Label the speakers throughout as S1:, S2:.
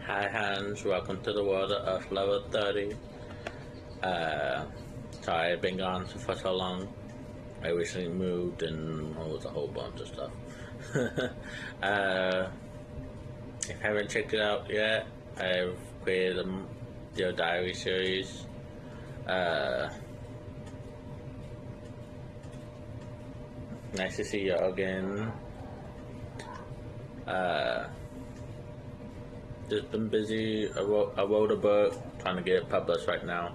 S1: Hi Hans, welcome to the world of level 30. Uh, Sorry I've been gone for so long. I recently moved and it was a whole bunch of stuff. uh, if you haven't checked it out yet, I've created a Dear Diary series. Uh, Nice to see you again. Uh, just been busy. I wrote a book, trying to get it published right now.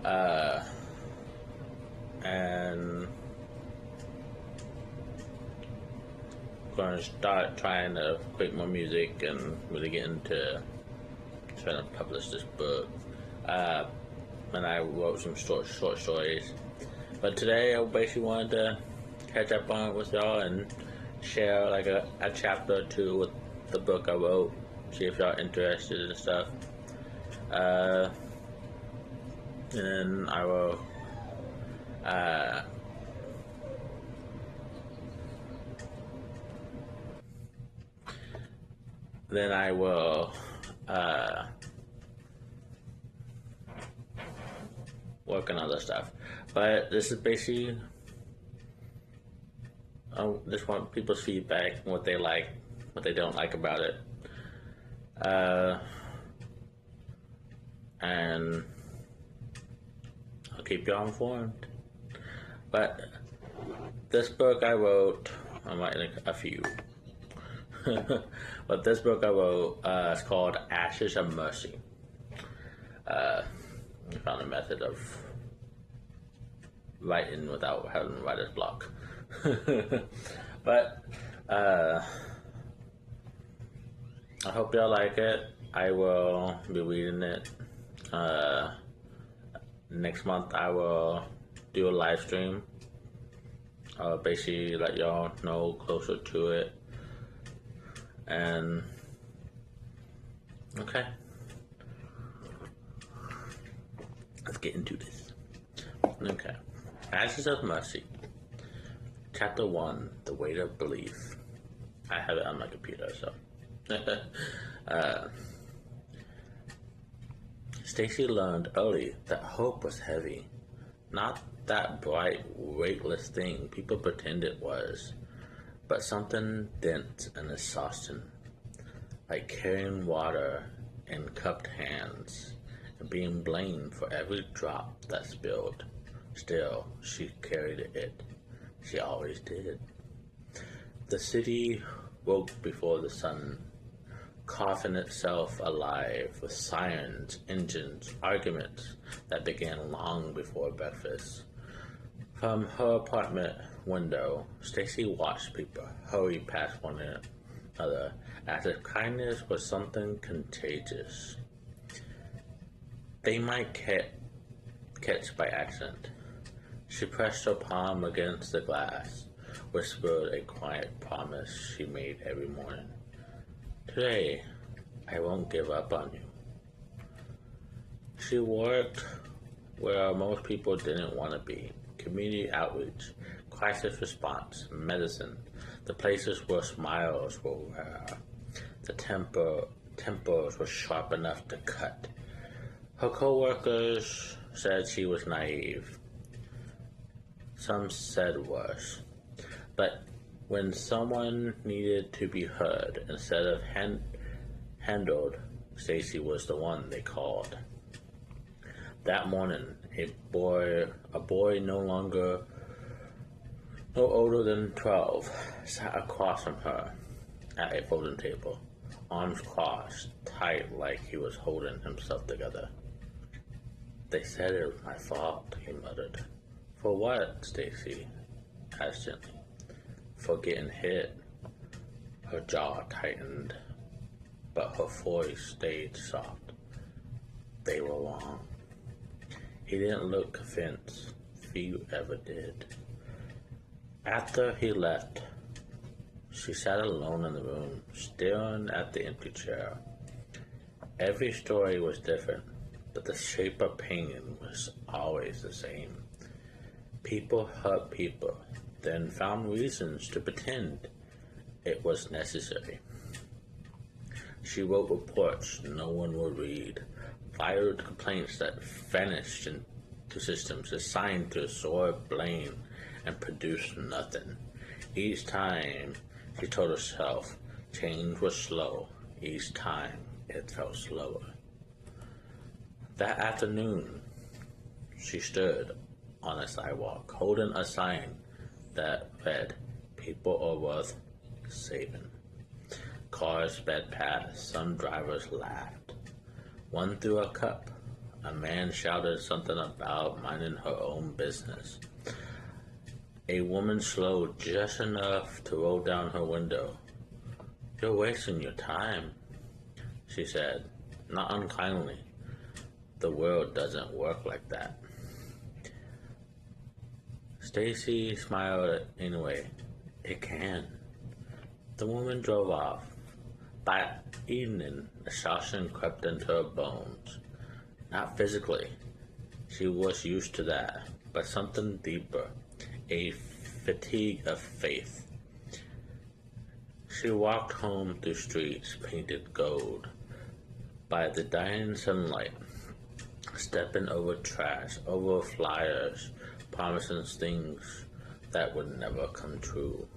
S1: Uh, and going to start trying to create more music and really get into trying to publish this book. Uh, and I wrote some short stories. But today I basically wanted to catch up on it with y'all and share like a chapter or two with the book I wrote. See if y'all interested and stuff. And I will then I will work on other stuff. But this is basically I just want people's feedback, what they like, what they don't like about it, and I'll keep y'all informed. But this book I wrote, I'm writing a few. But this book I wrote is called Ashes of Mercy. I found a method of writing without having writer's block. But I hope y'all like it. I will be reading it. Next month I will do a live stream. I'll basically let y'all know closer to it. And okay, let's get into this. Okay, Ashes of Mercy, Chapter 1, The Weight of Belief. I have it on my computer, so. Stacy learned early that hope was heavy, not that bright, weightless thing people pretend it was, but something dense and exhausting, like carrying water in cupped hands and being blamed for every drop that spilled. Still, she carried it. She always did. The city woke before the sun, coughing itself alive with sirens, engines, arguments that began long before breakfast. From her apartment window, Stacy watched people hurry past one another as if kindness was something contagious they might catch by accident. She pressed her palm against the glass, whispered a quiet promise she made every morning. Today, I won't give up on you. She worked where most people didn't want to be. Community outreach, crisis response, medicine, the places where smiles were rare. The tempers were sharp enough to cut. Her co-workers said she was naive. Some said worse. But when someone needed to be heard instead of handled, Stacy was the one they called. That morning, a boy no older than 12, sat across from her at a folding table, arms crossed, tight like he was holding himself together. They said it was my fault, he muttered. For what? Stacy asked gently. For getting hit. Her jaw tightened, but her voice stayed soft. They were wrong. He didn't look convinced. Few ever did. After he left, she sat alone in the room, staring at the empty chair. Every story was different, but the shape of pain was always the same. People hurt people, then found reasons to pretend it was necessary. She wrote reports no one would read, filed complaints that vanished into systems assigned to absorb blame and produce nothing. Each time, she told herself, change was slow. Each time, it felt slower. That afternoon, she stood on a sidewalk, holding a sign that read, "People are worth saving." Cars sped past. Some drivers laughed. One threw a cup. A man shouted something about minding her own business. A woman slowed just enough to roll down her window. "You're wasting your time," she said, not unkindly. The world doesn't work like that. Stacy smiled anyway. It can. The woman drove off. By evening, exhaustion crept into her bones. Not physically. She was used to that, but something deeper. A fatigue of faith. She walked home through streets painted gold by the dying sunlight, stepping over trash, over flyers, promising things that would never come true.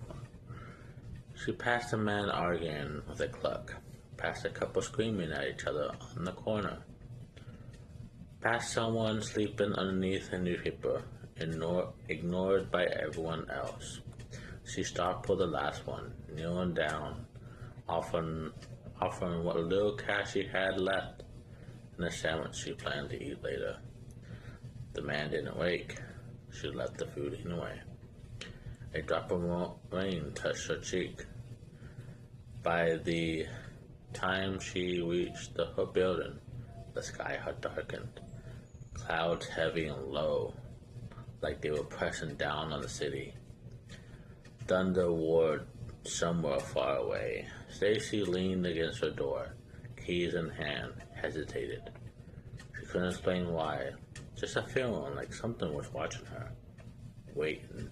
S1: She passed a man arguing with a clerk, past a couple screaming at each other on the corner, past someone sleeping underneath a newspaper, ignored by everyone else. She stopped for the last one, kneeling down, offering what little cash she had left and a sandwich she planned to eat later. The man didn't wake. She left the food anyway. A drop of rain touched her cheek. By the time she reached the building, the sky had darkened. Clouds heavy and low, like they were pressing down on the city. Thunder roared somewhere far away. Stacy leaned against her door, keys in hand, hesitated. She couldn't explain why. Just a feeling like something was watching her, waiting.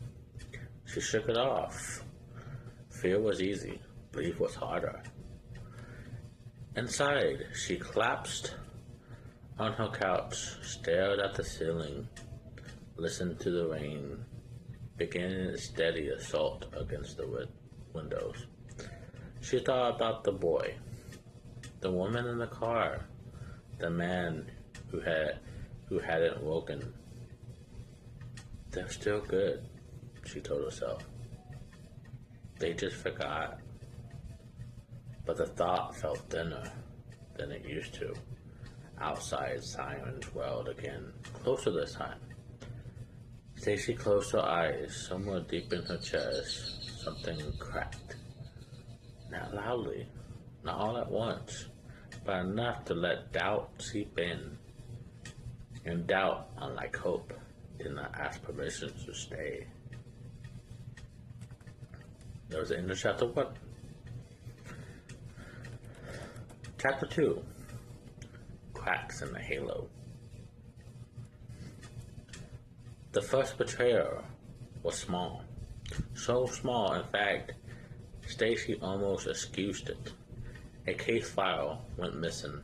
S1: She shook it off. Fear was easy. Belief was harder. Inside, she collapsed on her couch, stared at the ceiling, listened to the rain, beginning its steady assault against the windows. She thought about the boy, the woman in the car, the man who hadn't woken. They're still good, she told herself. They just forgot. But the thought felt thinner than it used to. Outside, sirens wailed again, closer this time. Stacy closed her eyes. Somewhere deep in her chest, something cracked. Not loudly, not all at once, but enough to let doubt seep in. And doubt, unlike hope, did not ask permission to stay. There was the end of chapter 1. Chapter 2. Cracks in the Halo. The first betrayer was small. So small, in fact, Stacy almost excused it. A case file went missing.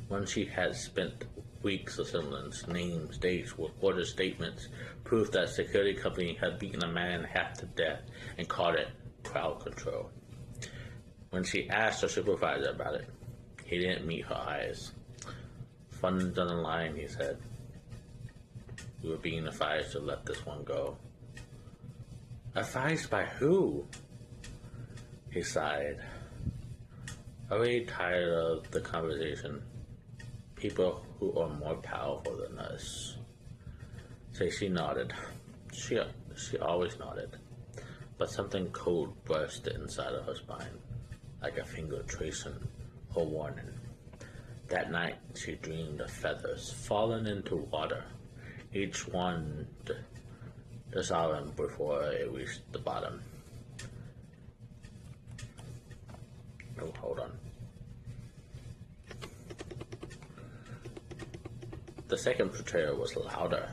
S1: One she had spent weeks assembling. Names, dates, recorded statements, proof that a security company had beaten a man half to death and called it crowd control. When she asked her supervisor about it, he didn't meet her eyes. Funds on the line, he said. We were being advised to let this one go. Advised by who? He sighed. Already tired of the conversation. People who are more powerful than us. Stacy nodded. She always nodded. But something cold burst inside of her spine, like a finger tracing her warning. That night, she dreamed of feathers falling into water, each one dissolving before it reached the bottom. Oh, hold on. The second betrayal was louder.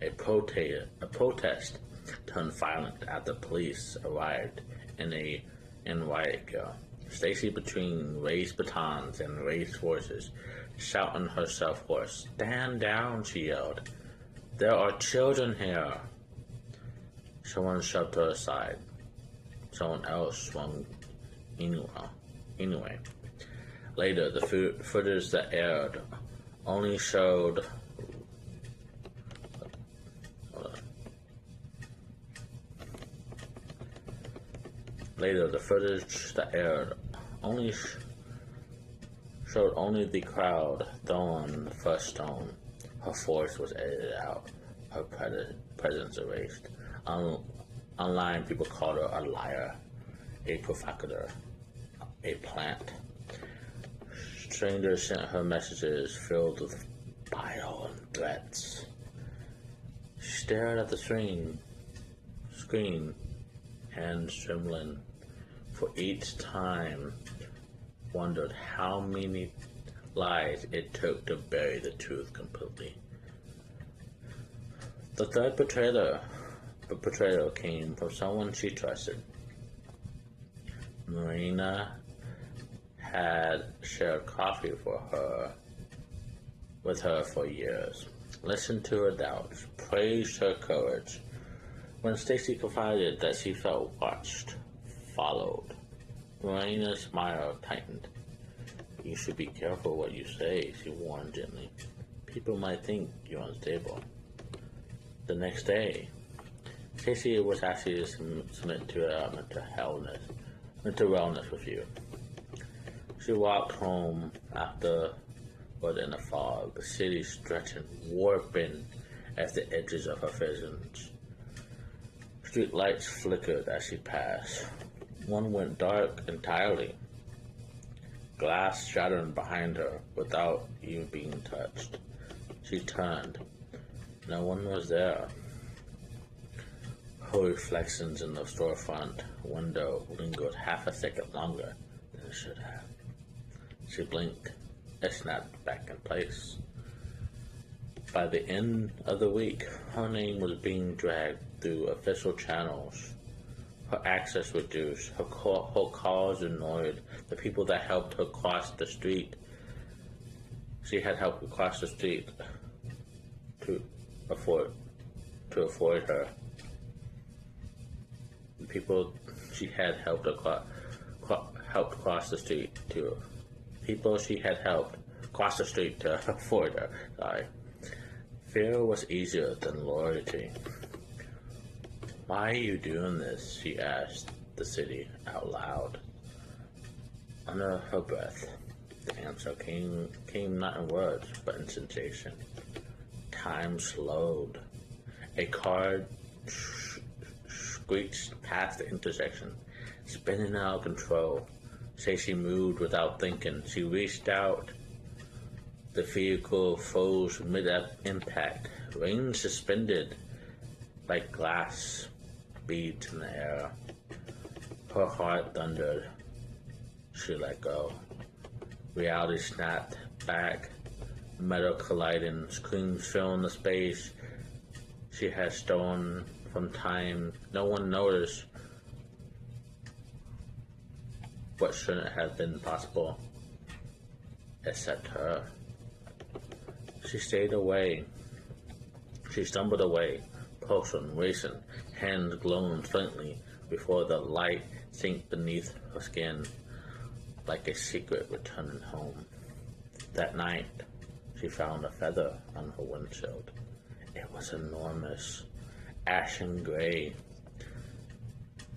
S1: A protest turned violent after police arrived in riot gear. Stacy between raised batons and raised voices, shouting herself hoarse. "Stand down," she yelled. "There are children here." Someone shoved her aside. Someone else swung anyway. Later, the footage that aired only showed showed only the crowd throwing the first stone. Her voice was edited out, her presence erased. Online, people called her a liar, a provocateur, a plant. Strangers sent her messages filled with bile and threats. She stared at the screen, hands trembling, for each time wondered how many lies it took to bury the truth completely. The third betrayal came from someone she trusted. Marina had shared coffee with her for years, listened to her doubts, praised her courage. When Stacy confided that she felt watched, followed, Marina's smile tightened. "You should be careful what you say," she warned gently. "People might think you're unstable." The next day, Stacy was asked to submit to a mental wellness review. She walked home afterward in a fog, the city stretching, warping at the edges of her visions. Street lights flickered as she passed. One went dark entirely, glass shattering behind her without even being touched. She turned. No one was there. Her reflections in the storefront window lingered half a second longer than it should have. She blinked. It snapped back in place. By the end of the week, her name was being dragged through official channels. Her access reduced. Her calls ignored. The people that helped her cross the street. She had helped cross the street to avoid her. The people she had helped cross the street to. People she had helped cross the street to avoid her. Sorry. Fear was easier than loyalty. "Why are you doing this?" she asked the city out loud. Under her breath, the answer came not in words, but in sensation. Time slowed. A car screeched past the intersection, spinning out of control. Stacy moved without thinking. She reached out. The vehicle froze mid-impact, range suspended like glass beads in the air. Her heart thundered. She let go. Reality snapped back, metal colliding, screams filling the space she had stolen from time. No one noticed what shouldn't have been possible, except her. She stayed away. She stumbled away, pulsing, racing, hands glowing faintly before the light sank beneath her skin, like a secret returning home. That night, she found a feather on her windshield. It was enormous, ashen gray,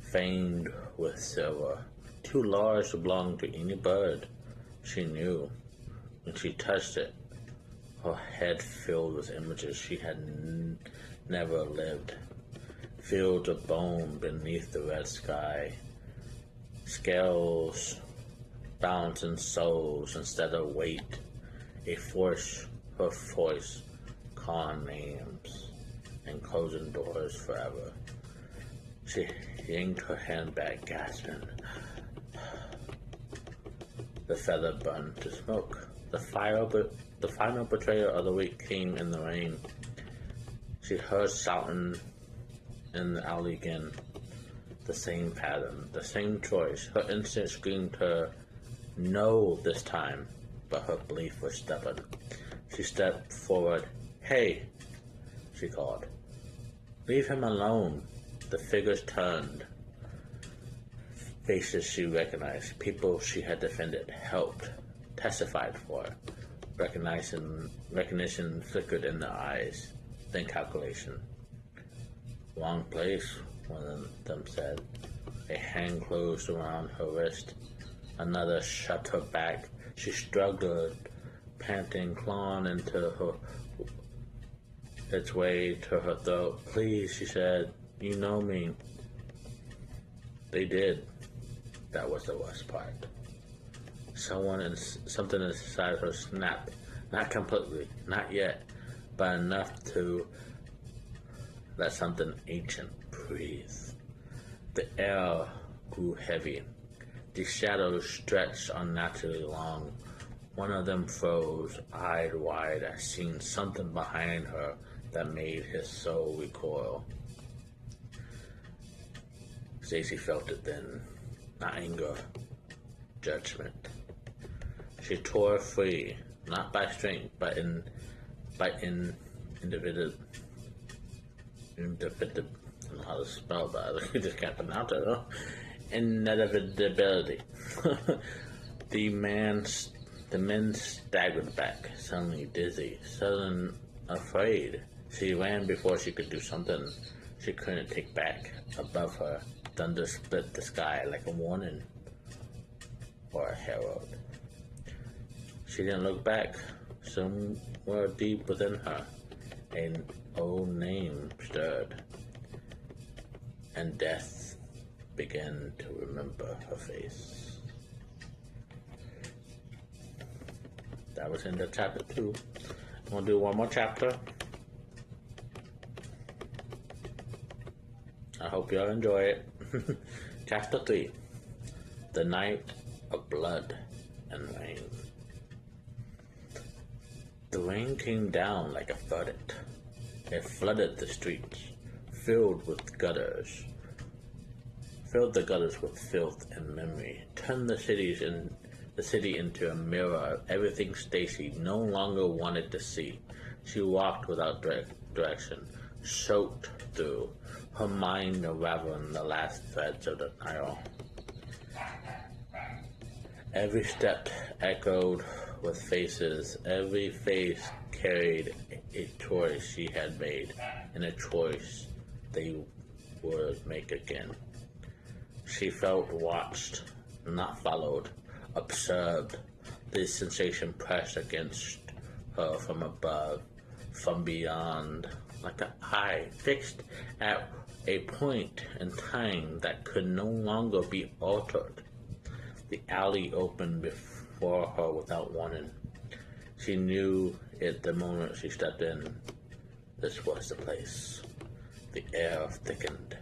S1: veined with silver, too large to belong to any bird. She knew. When she touched it, her head filled with images she had never lived. Fields of bone beneath the red sky, scales balancing souls instead of weight, her voice calling names and closing doors forever. She yanked her hand back, gasping. The feather burned to smoke. The final betrayal of the week came in the rain. She heard shouting in the alley again. The same pattern, the same choice. Her instinct screamed her no this time, but her belief was stubborn. She stepped forward. "Hey," she called. "Leave him alone." The figures turned. Faces she recognized, people she had defended, helped, testified for. Recognition flickered in their eyes, then calculation. "Wrong place," one of them said. A hand closed around her wrist. Another shut her back. She struggled, panting, clawing its way to her throat. "Please," she said. "You know me." They did. That was the worst part. Something inside her snapped. Not completely, not yet, but enough to let something ancient breathe. The air grew heavy. The shadows stretched unnaturally long. One of them froze, eyed wide, as seeing something behind her that made his soul recoil. Stacy felt it then. Not anger, judgment. She tore free, not by strength, but in individual. I don't know how to spell that. I just can't pronounce it. Inevitability. The men staggered back, suddenly dizzy, suddenly afraid. She ran before she could do something she couldn't take back. Above her, thunder split the sky like a warning or a herald. She didn't look back. Somewhere deep within her, an old name stirred, and death began to remember her face. That was in the chapter 2. I'm going to do one more chapter. I hope y'all enjoy it. Chapter 3. The Night of Blood and Rain. The rain came down like a verdict. It flooded the streets, filled the gutters with filth and memory, turned the city into a mirror of everything Stacy no longer wanted to see. She walked without direction, soaked through, her mind unraveling the last threads of the Nile. Every step echoed with faces. Every face carried a choice she had made, and a choice they would make again. She felt watched, not followed, observed. The sensation pressed against her from above, from beyond, like an eye fixed at a point in time that could no longer be altered. The alley opened before her without warning. She knew it the moment she stepped in. This was the place. The air thickened,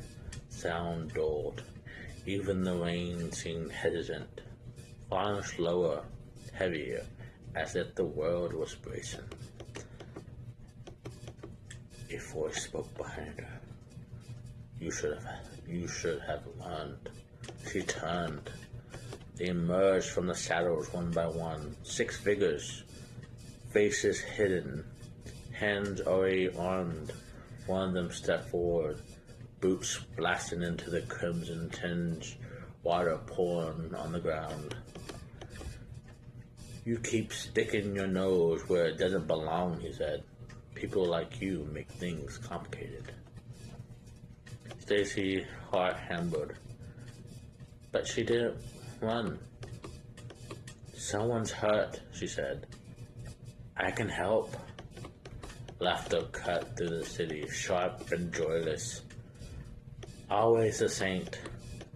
S1: sound dulled. Even the rain seemed hesitant, falling slower, heavier, as if the world was bracing. A voice spoke behind her. You should have learned." She turned. They emerged from the shadows one by one. 6 figures, faces hidden, hands already armed. One of them stepped forward, boots blasting into the crimson tinge, water pouring on the ground. "You keep sticking your nose where it doesn't belong," he said. "People like you make things complicated." Stacy's heart hammered, but she didn't run. "Someone's hurt," she said. "I can help." Laughter cut through the city, sharp and joyless. "Always a saint,"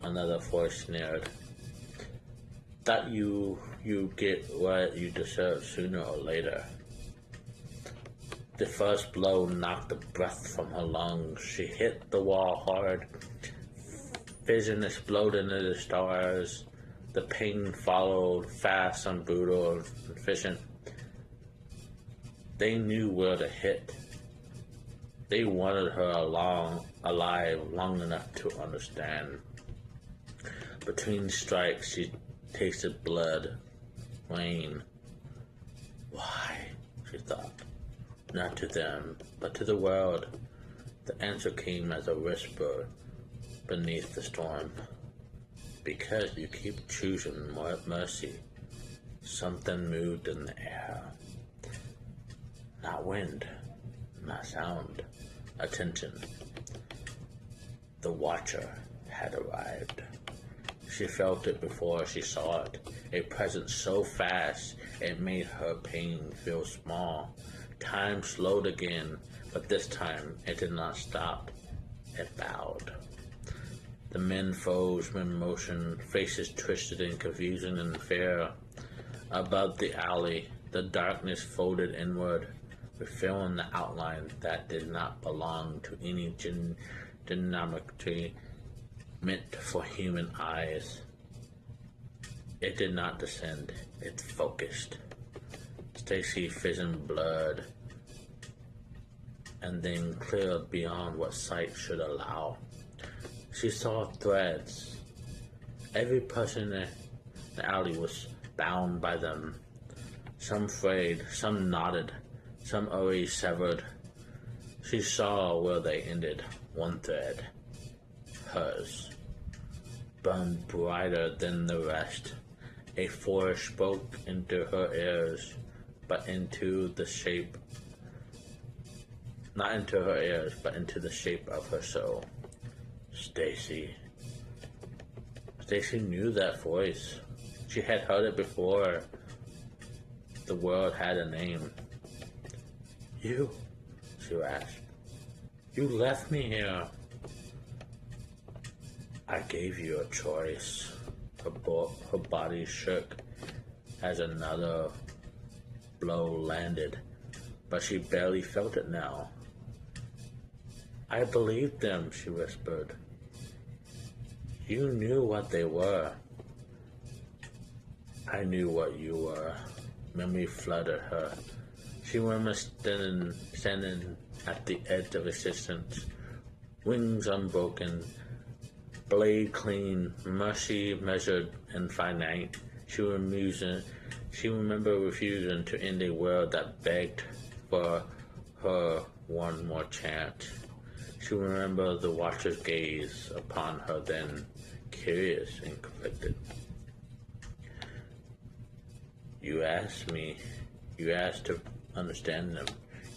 S1: another voice sneered. "Thought you get what you deserve sooner or later." The first blow knocked the breath from her lungs. She hit the wall hard. Vision exploded into the stars. The pain followed, fast and brutal and efficient. They knew where to hit. They wanted her alive long enough to understand. Between strikes, she tasted blood, rain. Why? She thought. Not to them, but to the world. The answer came as a whisper beneath the storm. Because you keep choosing mercy. Something moved in the air. Not wind, not sound. Attention. The Watcher had arrived. She felt it before she saw it, a presence so fast it made her pain feel small. Time slowed again, but this time it did not stop. It bowed. The men froze in motion, faces twisted in confusion and fear. Above the alley, the darkness folded inward, revealing the outline that did not belong to any geometry meant for human eyes. It did not descend, it focused. Stacy's vision blurred and then cleared beyond what sight should allow. She saw threads. Every person in the alley was bound by them. Some frayed, some knotted, some already severed. She saw where they ended. One thread, hers, burned brighter than the rest. A force spoke into her ears, but into the shape, not into her ears, but into the shape of her soul. Stacy. Stacy knew that voice. She had heard it before. The world had a name. You, she asked. You left me here. I gave you a choice. Her body shook as another blow landed, but she barely felt it now. I believed them, she whispered. You knew what they were. I knew what you were. Memory flooded her. She remembered standing at the edge of existence, wings unbroken, blade clean, mercy measured and finite. She remembered refusing to end a world that begged for her one more chance. She remembered the Watcher's gaze upon her then, curious and conflicted. You asked to understand them.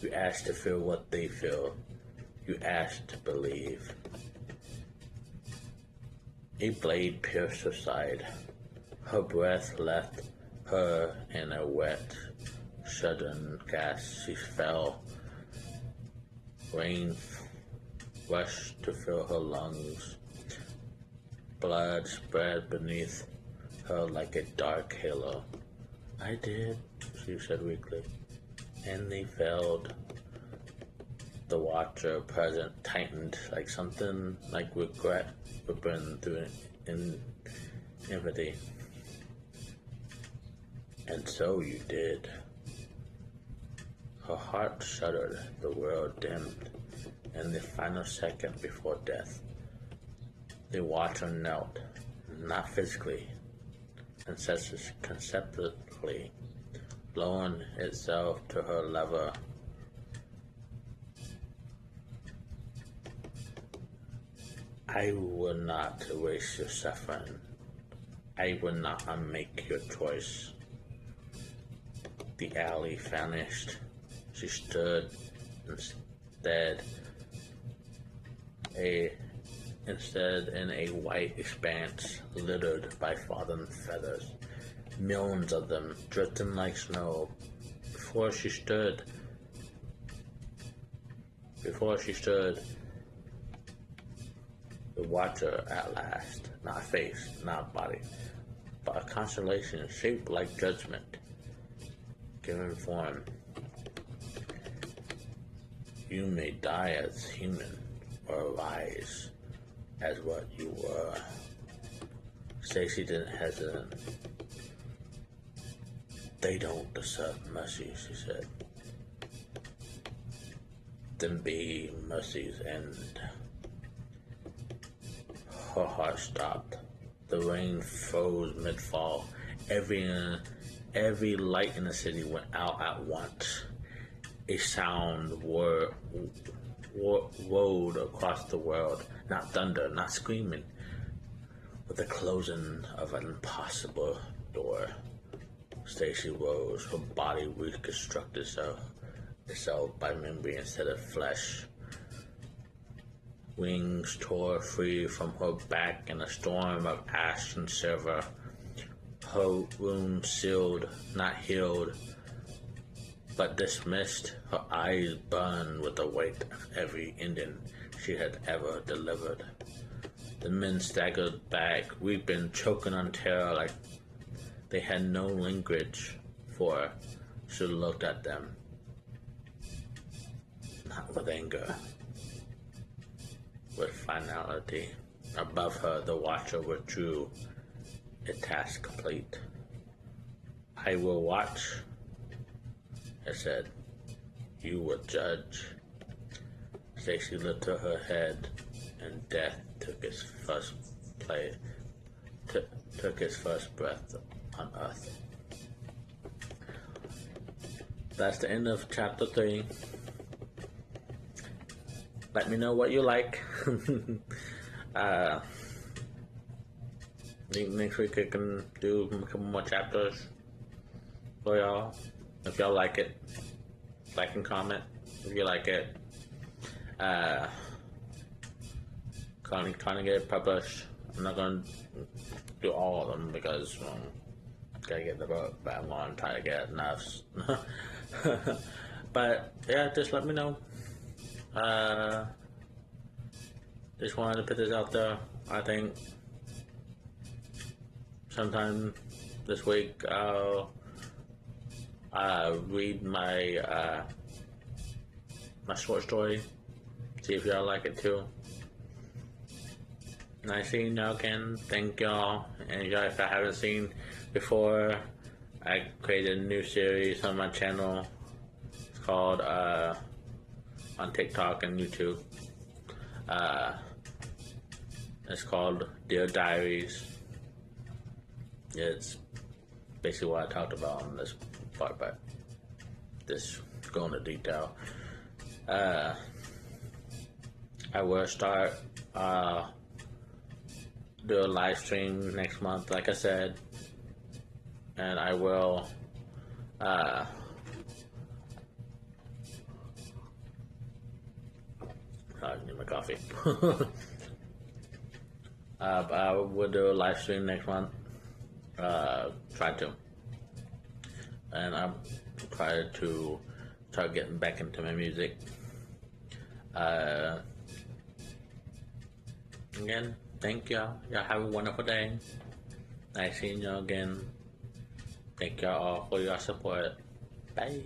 S1: You asked to feel what they feel. You asked to believe. A blade pierced her side. Her breath left her in a wet, sudden gasp. She fell. Rain rushed to fill her lungs. Blood spread beneath her like a dark halo. I did, she said weakly, and they failed. The Watcher present tightened like something like regret ripping through empathy. And so you did. Her heart shuddered, the world dimmed. In the final second before death, the Watcher knelt, not physically, conceptually, lowering itself to her level. I will not erase your suffering. I will not unmake your choice. The alley vanished. She stood instead in a white expanse littered by fallen feathers, millions of them drifting like snow. Before she stood, the Watcher at last, not face, not body, but a constellation shaped like judgment, given form. You may die as human, or rise as what you were. Stacy didn't hesitate. They don't deserve mercy, she said. Then be mercy's end. Her heart stopped. The rain froze mid-fall. Every light in the city went out at once. A sound rolled across the world. Not thunder, not screaming, but the closing of an impossible door. Stacy rose. Her body reconstructed itself by memory instead of flesh. Wings tore free from her back in a storm of ash and silver. Her wound sealed, not healed, but dismissed. Her eyes burned with the weight of every ending she had ever delivered. The men staggered back, weeping, choking on terror like they had no language for her. She looked at them, not with anger, with finality. Above her, the Watcher withdrew, a task complete. I will watch, it said. You will judge. Stacy lifted her head, and death took its first breath on Earth. That's the end of chapter 3. Let me know what you like. Next week I can do a couple more chapters for y'all. If y'all like it, like and comment if you like it. Trying to get it published. I'm not gonna do all of them because gotta get the book, but I'm gonna try to get enough. But yeah, just let me know. Just wanted to put this out there. I think sometime this week I'll read my my short story. See if y'all like it too. Nice seeing y'all again. Thank y'all. And y'all, if I haven't seen before, I created a new series on my channel. It's called on TikTok and YouTube. It's called Dear Diaries. It's basically what I talked about on this part, but just go into detail. I will start do a live stream next month, like I said, and I will I need my coffee. I will do a live stream next month. Try to, and I'm trying to start getting back into my music. Again, thank y'all. Y'all have a wonderful day. Nice seeing y'all again. Thank y'all all for your support. Bye.